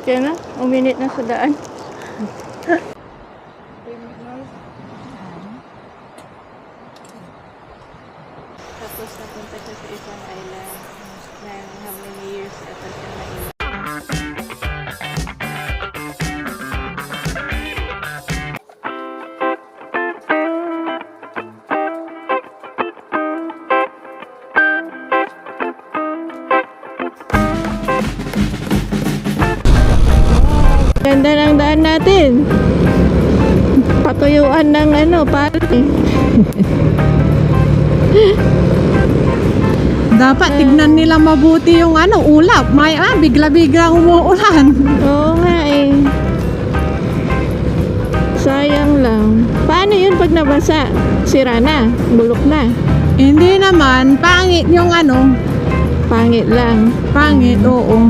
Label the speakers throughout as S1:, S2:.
S1: ka na? Uminit na sa daan. Tapos napunta siya sa isang island na how many years ata siya na ganda ng daan natin. Patuyuan ng pati.
S2: Dapat tignan nila mabuti yung ulap. May bigla-bigla umuulan.
S1: Oo nga eh. Sayang lang. Paano yun pag nabasa? Sira na? Bulok na?
S2: Hindi naman, pangit yung
S1: Pangit lang.
S2: pangit, oo.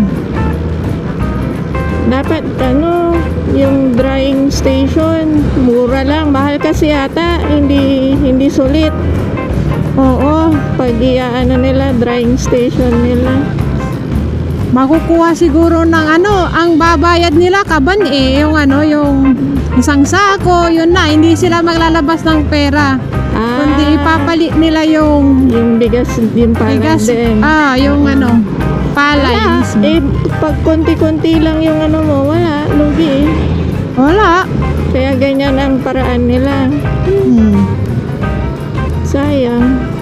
S1: Dapat yung drying station, mura lang. Mahal kasi yata, hindi sulit.
S2: Oo,
S1: Pag nila, drying station nila.
S2: makukuha siguro ng ang babayad nila kaban yung isang sako, yun na, hindi sila maglalabas ng pera. Kundi ipapalit nila yung
S1: bigas din parang
S2: bigas,
S1: din.
S2: yung palay
S1: Wala.
S2: mismo.
S1: Pag konti-konti lang yung mo, wala. Lugi eh.
S2: Wala.
S1: Kaya ganyan ang paraan nila. Sayang.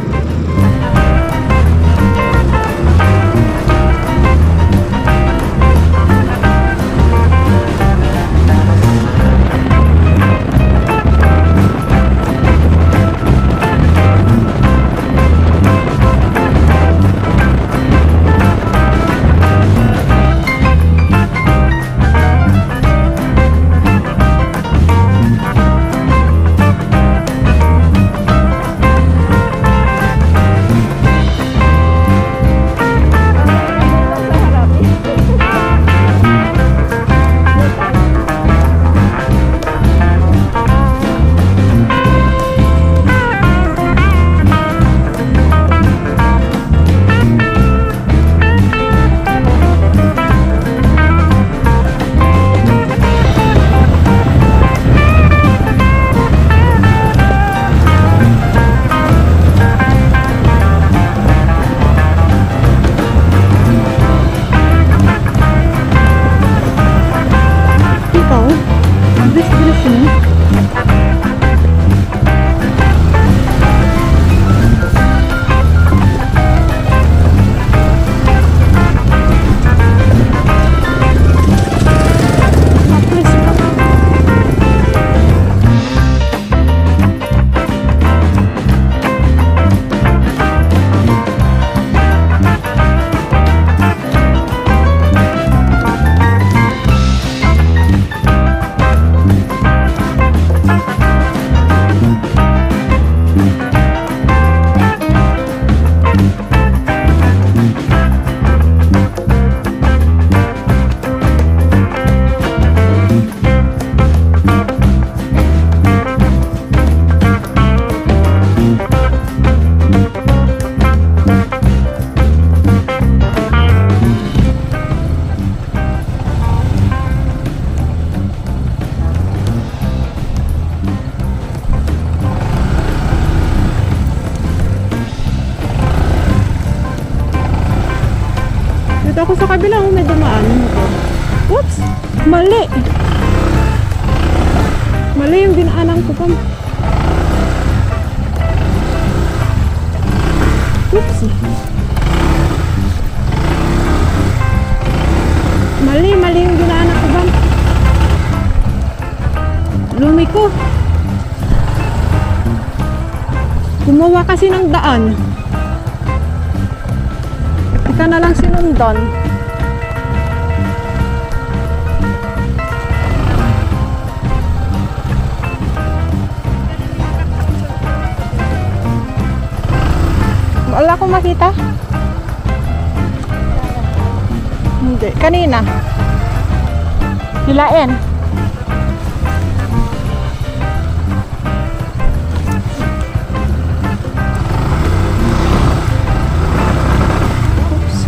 S2: Dito ako sa kabila, may dumaan. Oops! Mali! Mali yung dinaanan ko pa. Oops! Mali yung dinaanan ko ba? Lumiko. Gumawa kasi ng daan. Ika na lang sinundan. Wala akong makita. Hindi. Kanina. Hilain. Oops.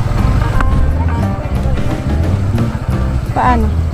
S2: Paano?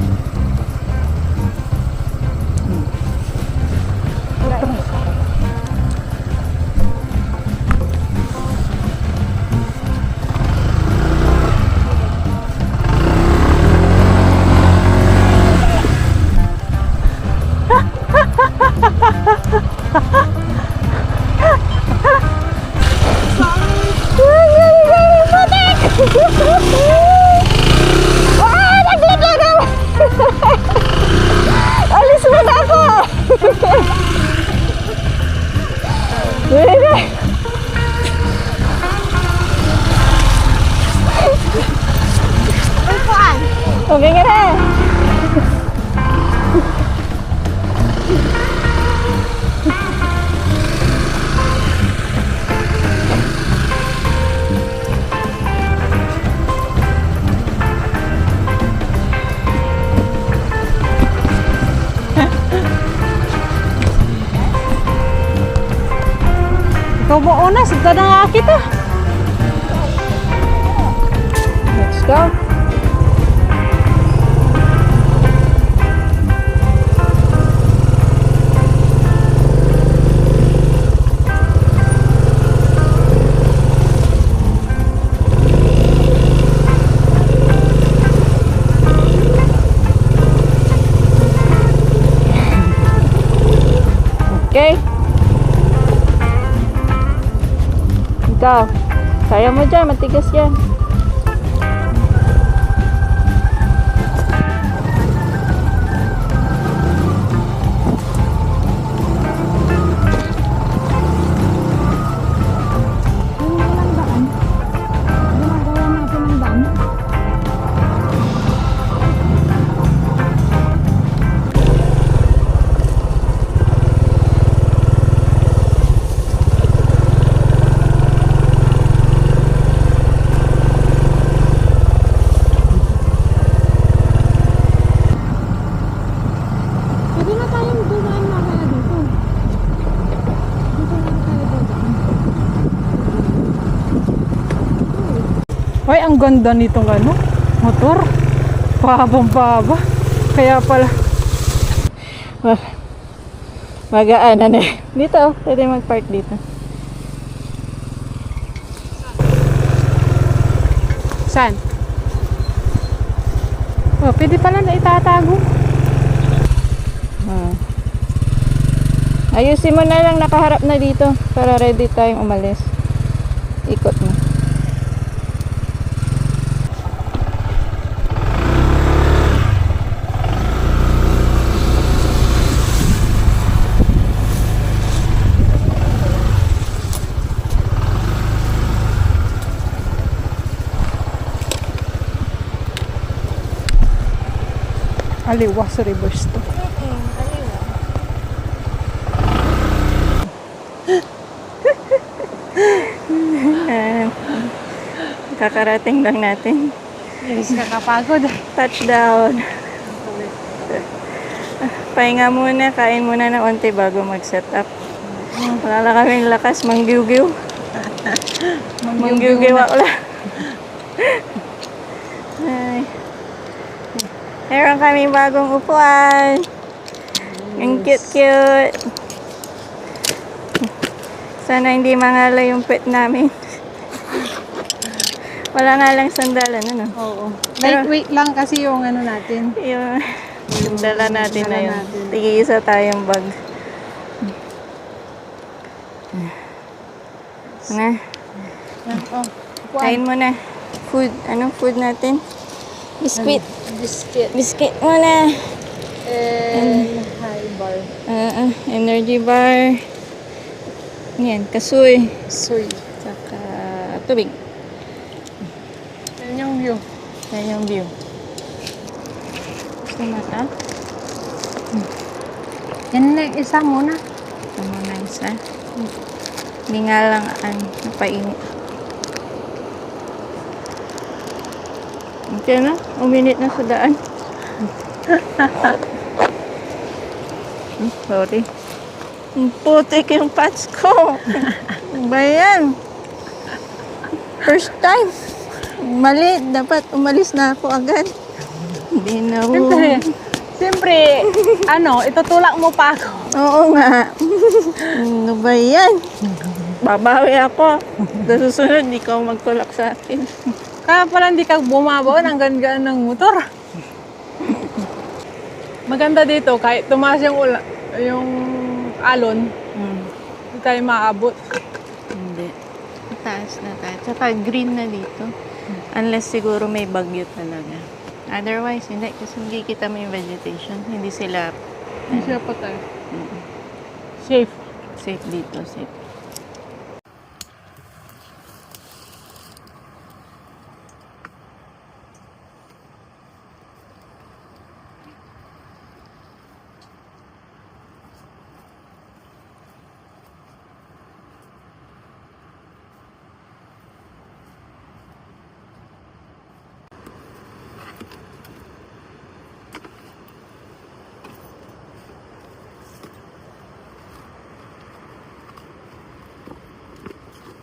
S1: Naglag ako! Alis mo na ako! Okay ka na!
S2: Ikaw mo una, sigda na nga kita.
S1: Let's go! Okay? Ikaw, kaya mo dyan, matigas yan.
S2: Pwede na tayong dumaan mamaya dito. Dito na tayo dadaan. Hoy, ang ganda nitong ano, motor. Pahabang-pahaba. Kaya pala.
S1: Magaan, ano eh. Dito, pwede mag-park dito.
S2: Saan? Oh, pwede pala na itatago.
S1: Ayusin mo na lang, nakaharap na dito para ready tayong umalis. Ikot mo.
S2: Aliwa sa reverse to.
S1: Kakarating lang natin.
S2: Yes, kakapagod.
S1: Touchdown. Pahinga muna, kain muna ng onti bago mag-set up. Wala lang kaming lakas, manggiw-giw. Manggiw-giw wala. Ay. Meron kaming bagong upuan. Ang cute-cute. Sana hindi mangala yung pet namin. Wala nga lang sandalan, ano?
S2: Oo. Lightweight lang kasi yung ano natin.
S1: Yung dala natin na yun.
S2: natin.
S1: Tig-isa tayong bag. Na,
S2: Oh,
S1: kain mo na. Food. Anong food natin? Biscuit.
S2: biscuit.
S1: Biscuit muna.
S2: And high bar.
S1: Energy bar. Yan, kasoy.
S2: Soy.
S1: Saka tubig.
S2: Yan yung view.
S1: Yan yung view. Gusto mo ito?
S2: Yan na yung isa muna.
S1: Ito muna isa. Hindi nga lang napainit. Okay na, uminit na sa daan. Sorry. Putik yung pants ko. Ano ba yan? First time. Mali, dapat umalis na ako agad. Hindi na
S2: Siyempre, itutulak mo pa ako.
S1: Oo nga. Ano ba yan? Babawi ako. Sa susunod, ikaw magtulak sa akin.
S2: Kaya pala hindi ka bumabaon ang gaan ng motor. Maganda dito, kahit tumaas yung alon,
S1: Hmm.
S2: hindi tayo maabot.
S1: Hindi. Taas na tayo. Tsaka green na dito. Unless siguro may bagyo talaga. Otherwise, hindi. Kasi hindi kita may vegetation. Hindi sila
S2: Hindi siya patay. Safe.
S1: safe dito. Safe.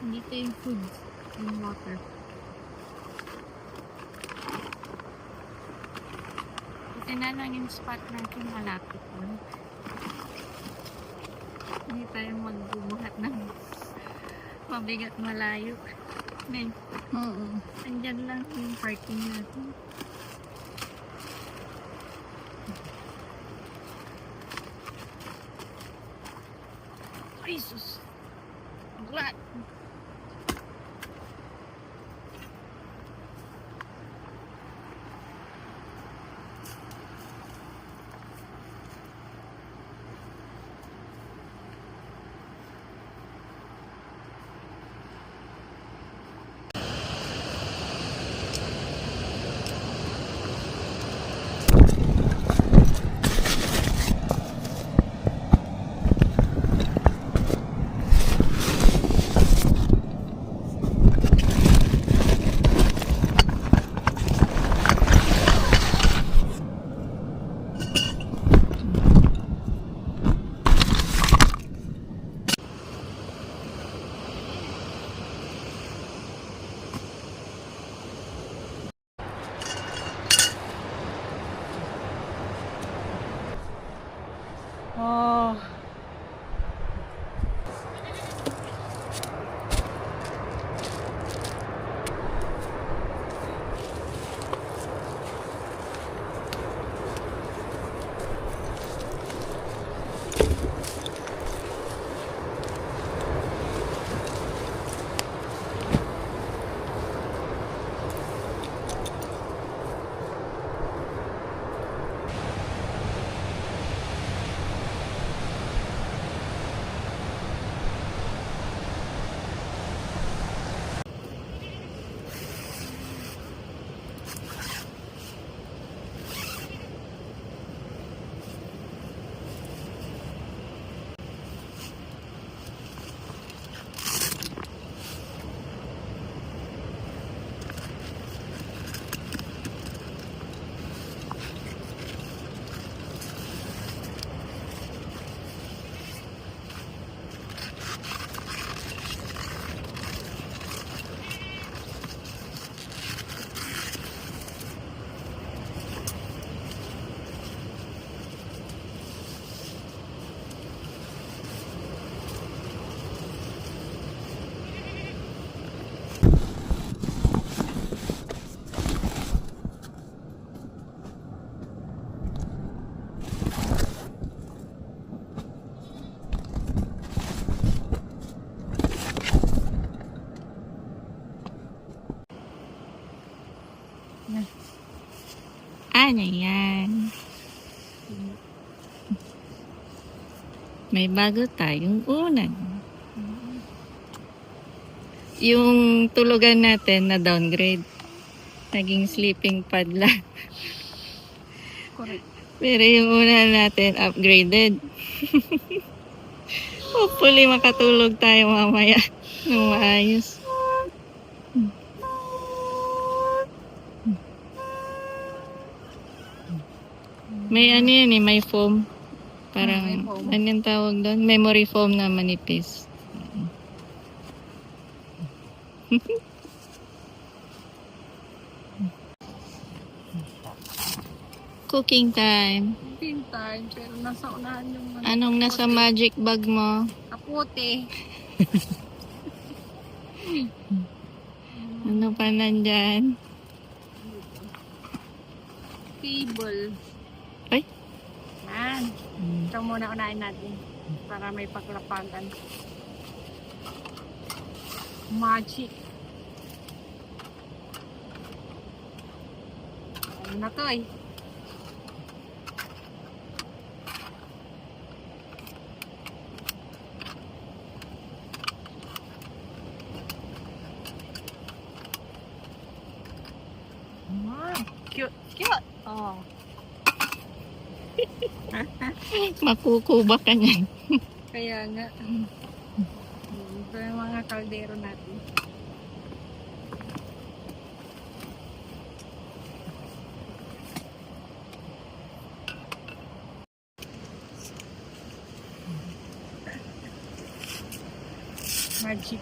S2: Dito yung food. Yung water.
S1: Ito na lang yung spot natin malapit mo. Hindi tayo magbubuhat ng mabigat malayo. Ngayon, andyan lang yung parking natin. Jesus! What?
S2: Oh.
S1: Ano yan? May bago tayong unan. Yung tulugan natin na downgrade. Naging sleeping pad lang.
S2: Correct.
S1: Pero yung unan natin upgraded. Hopefully makatulog tayo mamaya ng maayos. May ano yan eh, may foam. Parang,
S2: may foam.
S1: ano yung tawag doon? Memory foam na manipis. Cooking time.
S2: Cooking time. Pero nasa unahan yung
S1: Anong nasa magic bag mo?
S2: kapote.
S1: Ano pa nandyan?
S2: Cable.
S1: Ay?
S2: Yan. Ito muna unahin natin. Para may paglapagan. Magic. Ano na to eh. Wow, cute, cute. Oh.
S1: Makukuba ka niyan.
S2: Kaya nga. Ito yung mga kaldero natin. Magic.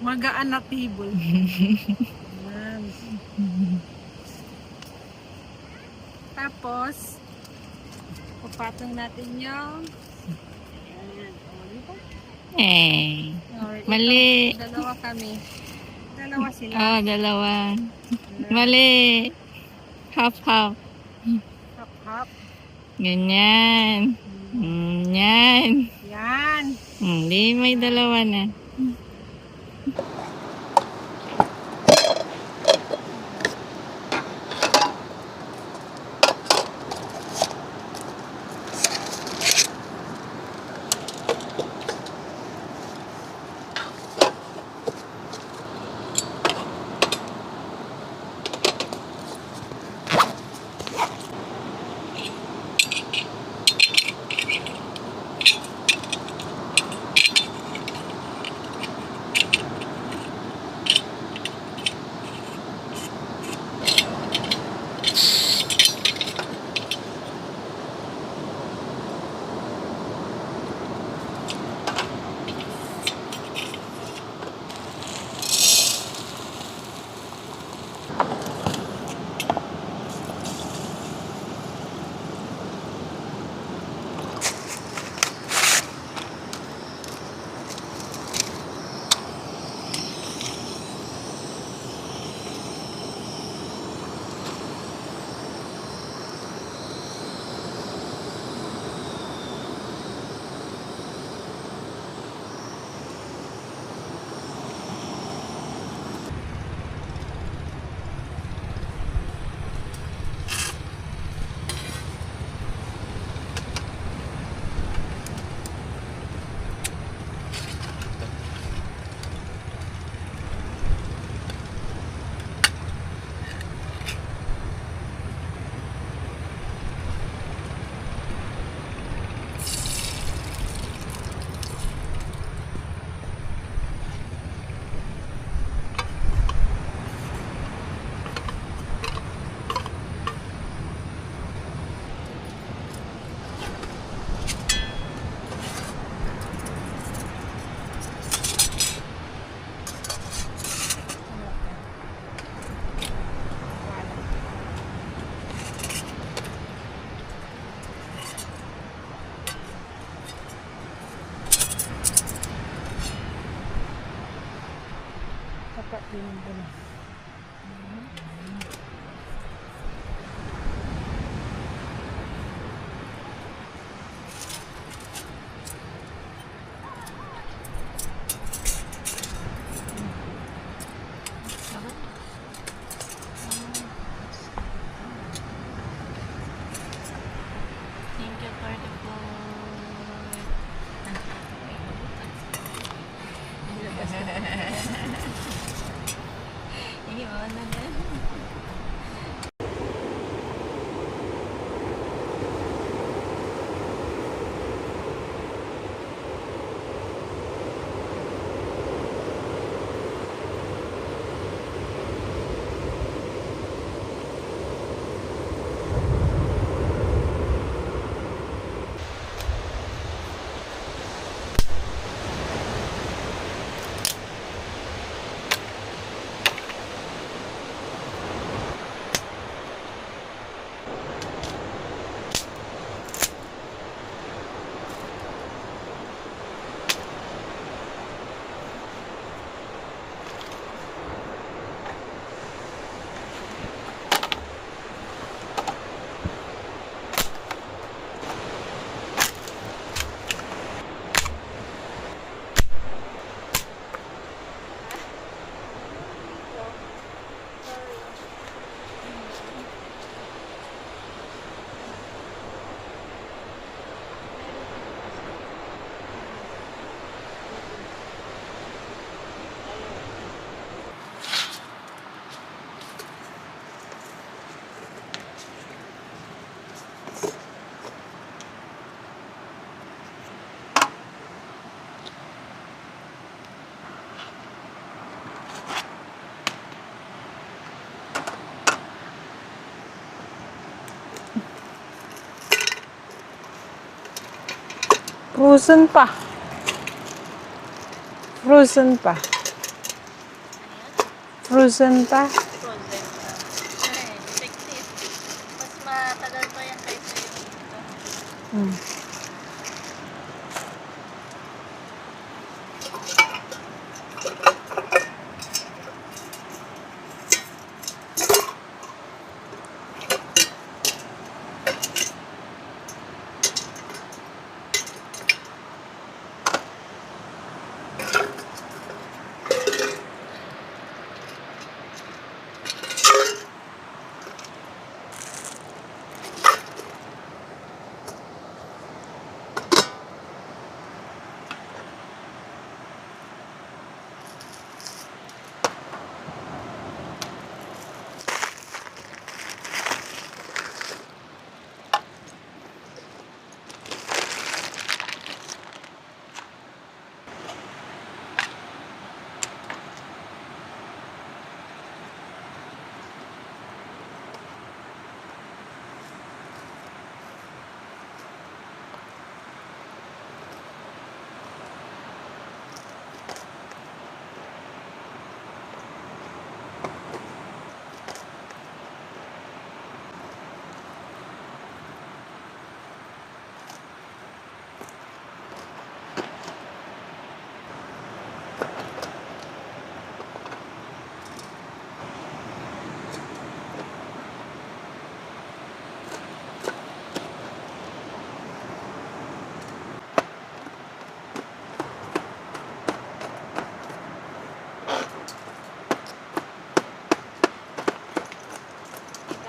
S2: Magaan na table. Ayan. Tapos, papatong natin yung ayan. O, di ba?
S1: Eh,
S2: Or, ito,
S1: mali.
S2: dalawa kami. Dalawa sila.
S1: Oh, dalawa. Mali. Half-half.
S2: Hop, hop.
S1: Ganyan. Yan.
S2: Yan.
S1: Hindi, may dalawa na.
S2: Dapat din din.
S1: Thank you for the food.
S2: Frozen pa. Frozen pa. Frozen pa.
S1: Frozen. Effective. Mas matagal pa yan kaysa yung ito.
S2: Hmm.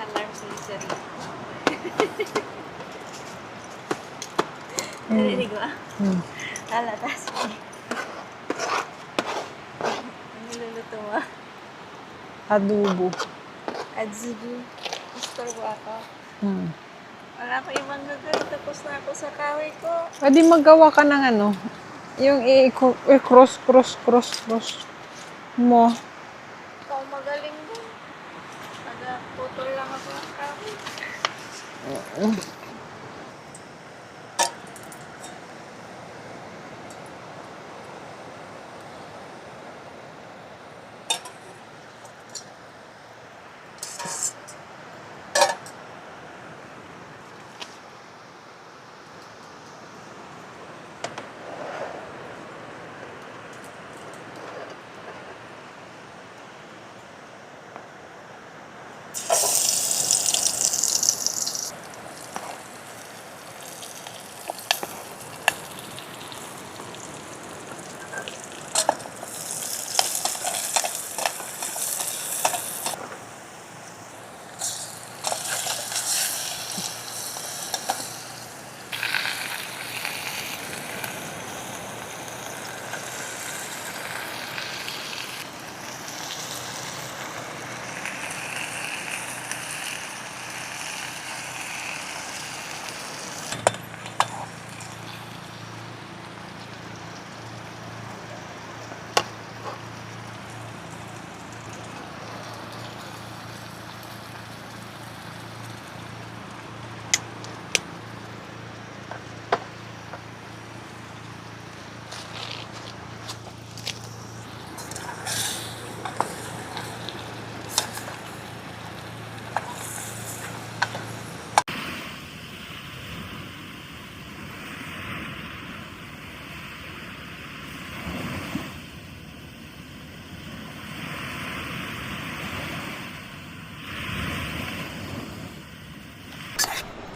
S1: Alarm si Siri. Narinig mo ah?
S2: Hmm.
S1: Hala, taas mo. Ang niluluto mo?
S2: Adobo.
S1: Adzubu. Gusto ko ako.
S2: Hmm.
S1: Wala ko ibang gagawin. Tapos na ako sa kahoy ko.
S2: Pwede magawa ka ng ano, yung i-cross mo.
S1: Ikaw magaling mo. Taga-putol lang ako ng kahoy.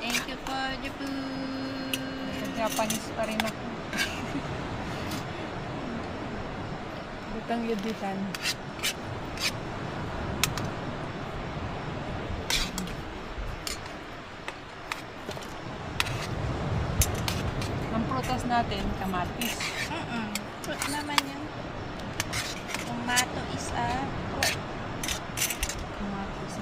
S1: Thank you for the food.
S2: Japanese pa rin ako. Butang yuditan. Ang prutas natin, kamatis.
S1: Fruit naman yun. Tomato is a fruit.
S2: Kamatis.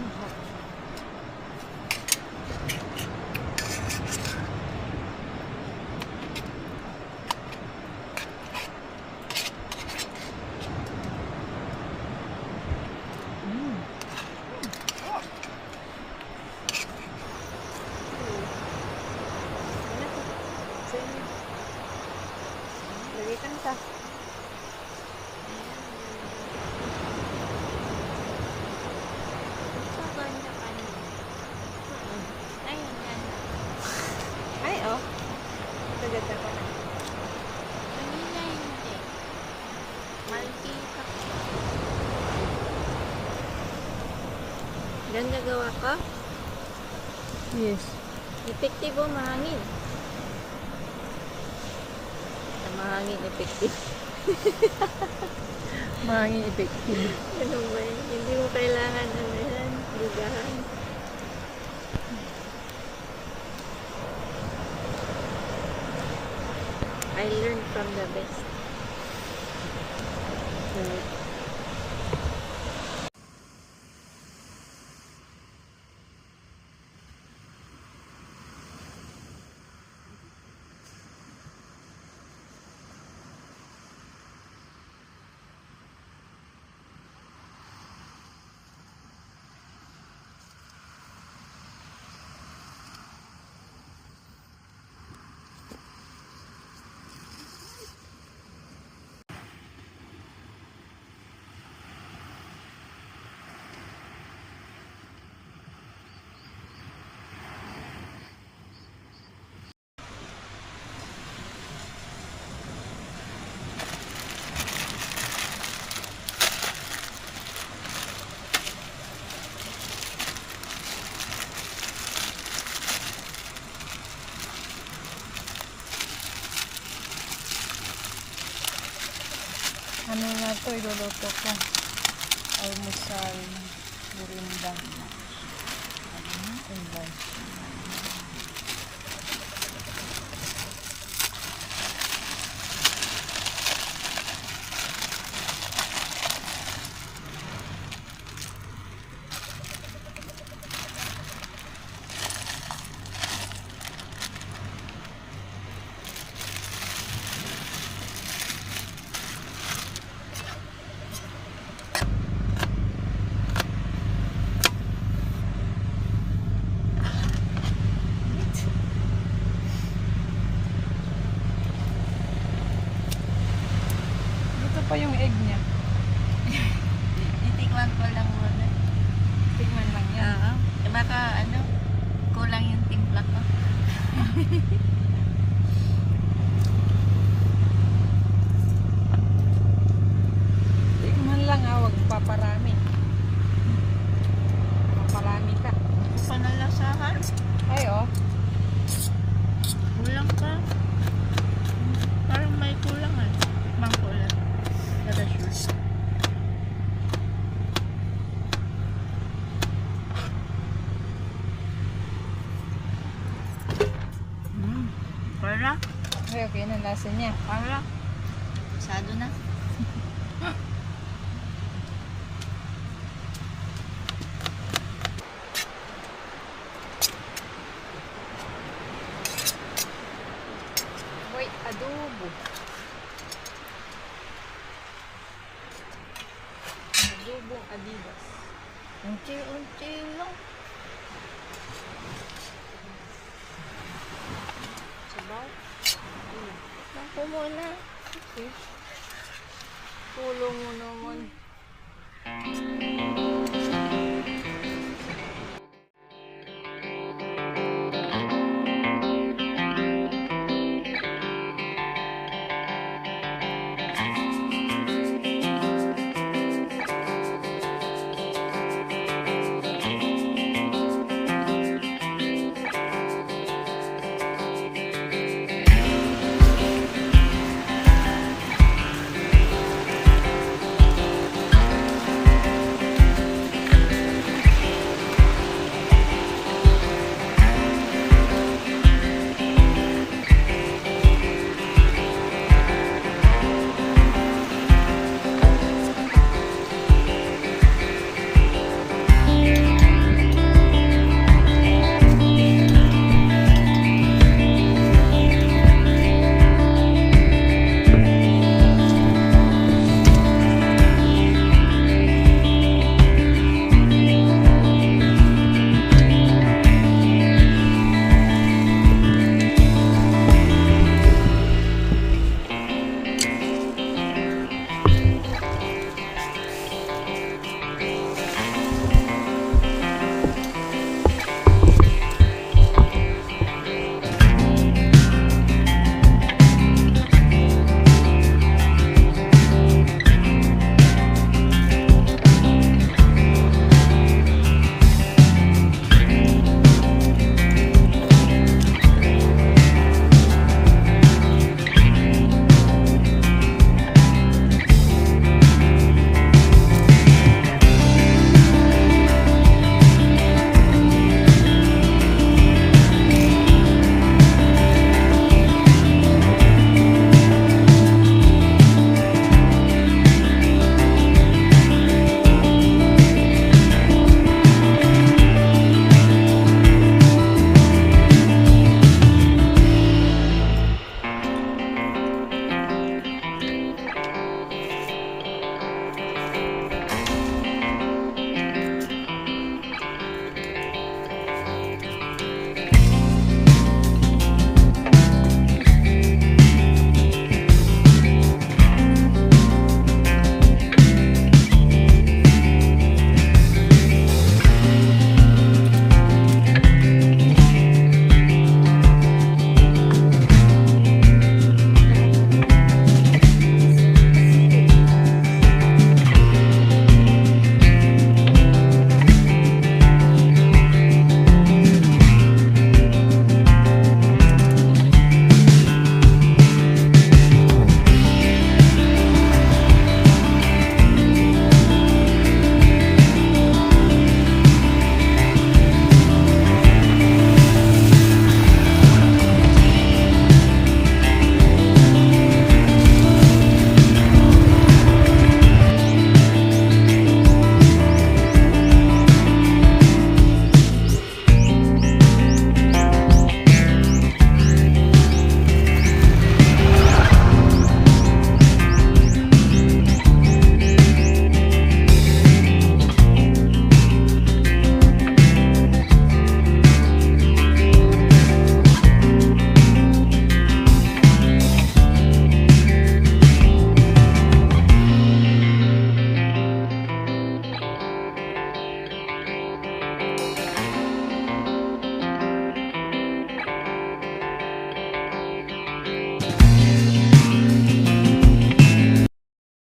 S1: Ikan ka. Ay, oh. Tagad ako na. Ganda gawa ko.
S2: Yes.
S1: Epektibo, mahangin. Mahangin, epektibo.
S2: Mahangin effective.
S1: Ano ba yun? Hindi mo kailangan ano yan, lugahan. I learned from the best.
S2: Ano nga to, iluluto ko. Almusal, burinda. Ito pa yung egg niya.
S1: Titikman ko lang muna.
S2: Tignan lang yan.
S1: Oo. Baka ano, kulang yung timpla ko.
S2: Tignan lang huwag paparami. Paparami ka.
S1: Panalasahan.
S2: Ay oh.
S1: Kulang ka. Parang may kulang ah. Mang kulang. Kada sure. Para?
S2: Ay, okay na lasa niya.
S1: Para? Masado na.
S2: Wait, adobo. Adobong Adidas.
S1: Unti-unti lang.
S2: Sabaw.
S1: Naku muna.
S2: Okay. Tulong mo naman.